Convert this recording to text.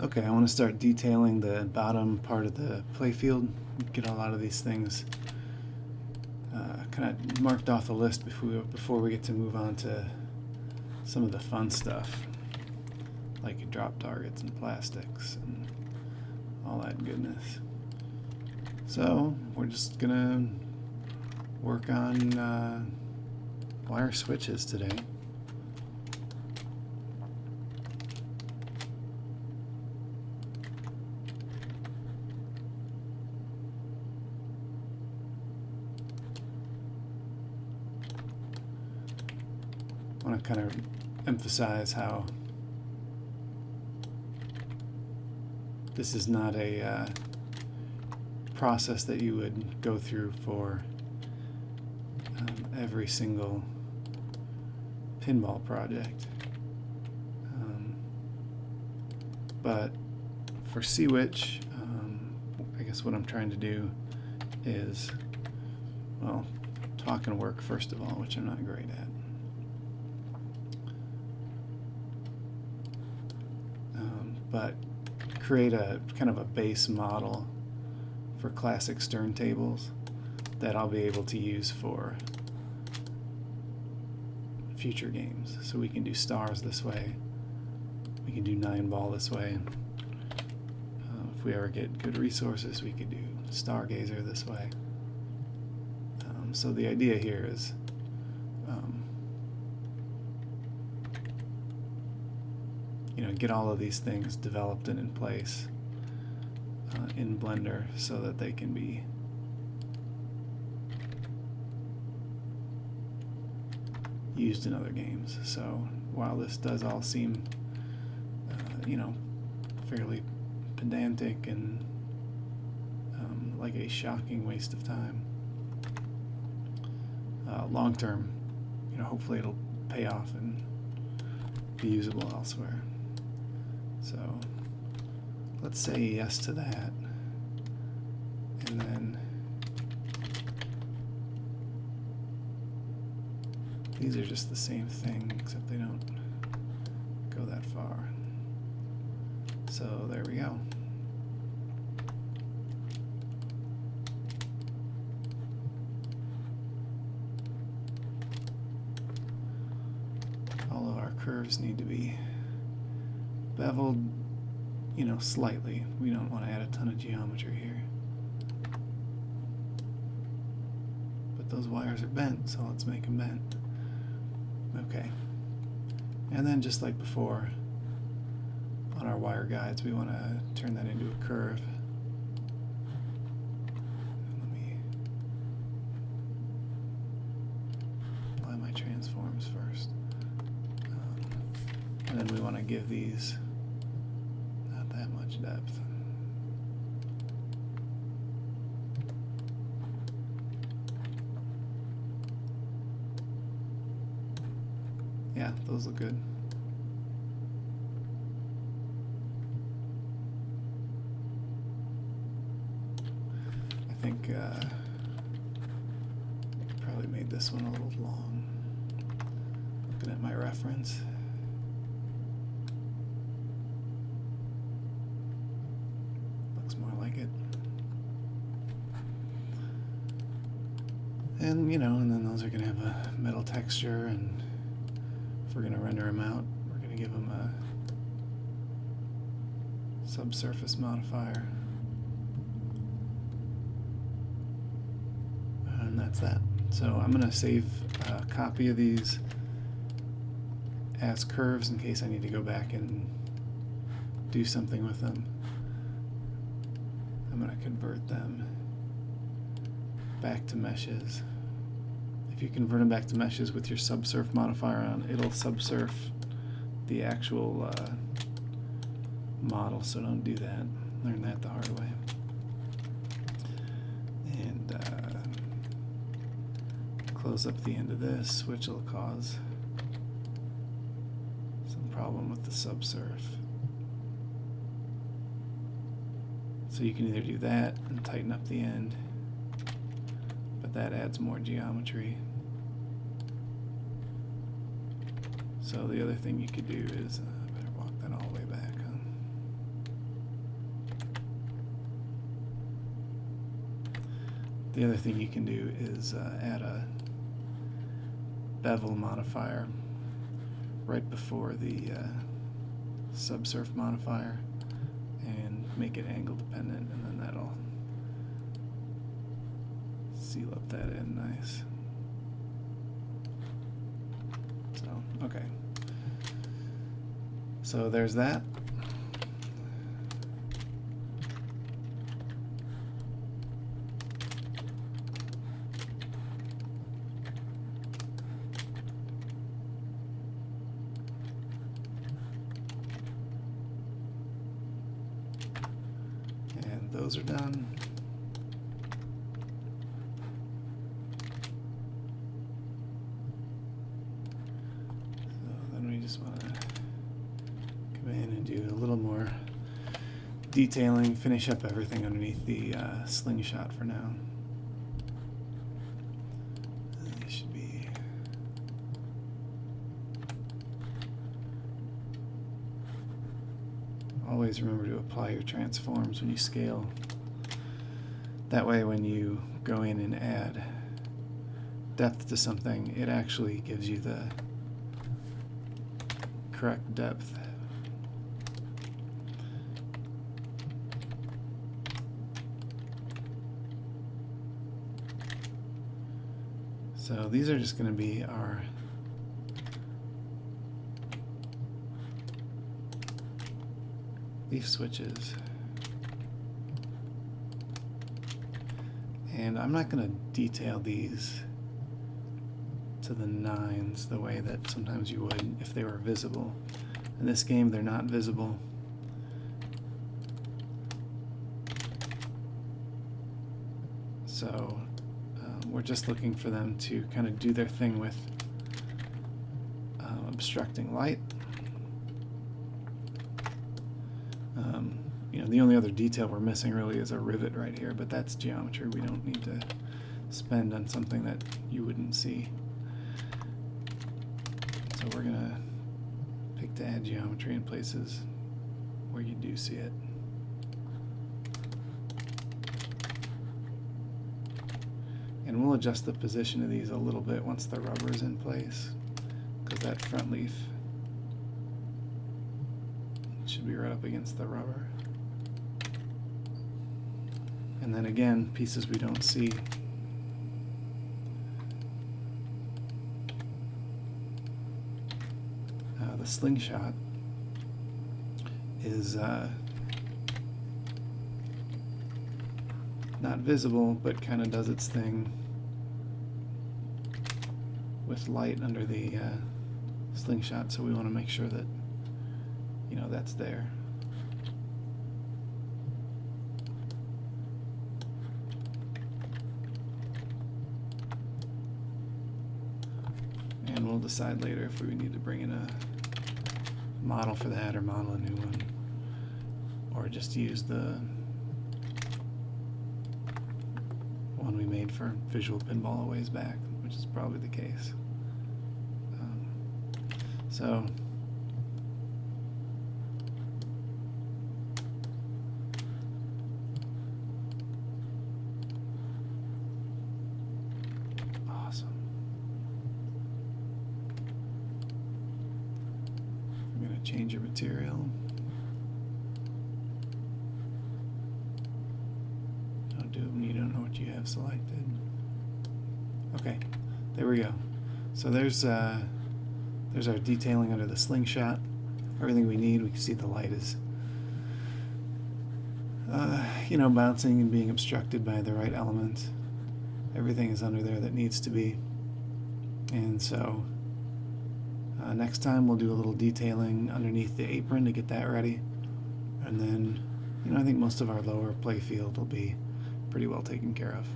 Okay, I want to start detailing the bottom part of the playfield. Get a lot of these things kind of marked off the list before we get to move on to some of the fun stuff, like drop targets and plastics and all that goodness. So we're just gonna work on wire switches today. I want to kind of emphasize how this is not a process that you would go through for every single pinball project. But for Seawitch, I guess what I'm trying to do is, well, talk and work first of all, which I'm not great at. But create a kind of a base model for classic stern tables that I'll be able to use for future games. So we can do stars this way, we can do 9-ball this way. If we ever get good resources, we could do Stargazer this way. So the idea here is get all of these things developed and in place in Blender so that they can be used in other games. So while this does all seem fairly pedantic and like a shocking waste of time, long term, hopefully it'll pay off and be usable elsewhere. So let's say yes to that, and then these are just the same thing except they don't go that far. So there we go. All of our curves need to be beveled, slightly. We don't want to add a ton of geometry here. But those wires are bent, so let's make them bent. Okay. And then just like before, on our wire guides, we want to turn that into a curve. Let me apply my transforms first. And then we want to give these not that much depth. Yeah, those look good. I think probably made this one a little long. Looking at my reference. Looks more like it. And and then those are going to have a metal texture, and if we're going to render them out, we're going to give them a subsurface modifier. And that's that. So I'm going to save a copy of these as curves in case I need to go back and do something with them. I'm going to convert them back to meshes. If you convert them back to meshes with your subsurf modifier on, it'll subsurf the actual model, so don't do that. Learn that the hard way. And close up the end of this, which will cause some problem with the subsurf. So you can either do that and tighten up the end, but that adds more geometry. So the other thing you could do is, I better walk that all the way back, huh? The other thing you can do is add a bevel modifier right before the subsurf modifier and make it angle dependent, and then that'll seal up that end nice. So, okay. So there's that. And those are done. Just want to come in and do a little more detailing, finish up everything underneath the slingshot for now. It should be always remember to apply your transforms when you scale. That way when you go in and add depth to something, it actually gives you the correct depth. So these are just going to be our leaf switches. And I'm not going to detail these to the 9s the way that sometimes you would if they were visible. In this game, they're not visible. So we're just looking for them to kind of do their thing with obstructing light. You know, the only other detail we're missing really is a rivet right here, but that's geometry. We don't need to spend on something that you wouldn't see. So we're going to pick to add geometry in places where you do see it. And we'll adjust the position of these a little bit once the rubber is in place, because that front leaf should be right up against the rubber. And then again, pieces we don't see. The slingshot is not visible, but kind of does its thing with light under the slingshot, so we want to make sure that, you know, that's there. And we'll decide later if we need to bring in a model for that or model a new one, or just use the one we made for visual pinball a ways back, which is probably the case. So awesome. I'm going to change your material. Don't do it when you don't know what you have selected. Okay, there we go. So there's our detailing under the slingshot. Everything we need. We can see the light is, you know, bouncing and being obstructed by the right element. Everything is under there that needs to be. And so next time we'll do a little detailing underneath the apron to get that ready. And then, you know, I think most of our lower play field will be pretty well taken care of.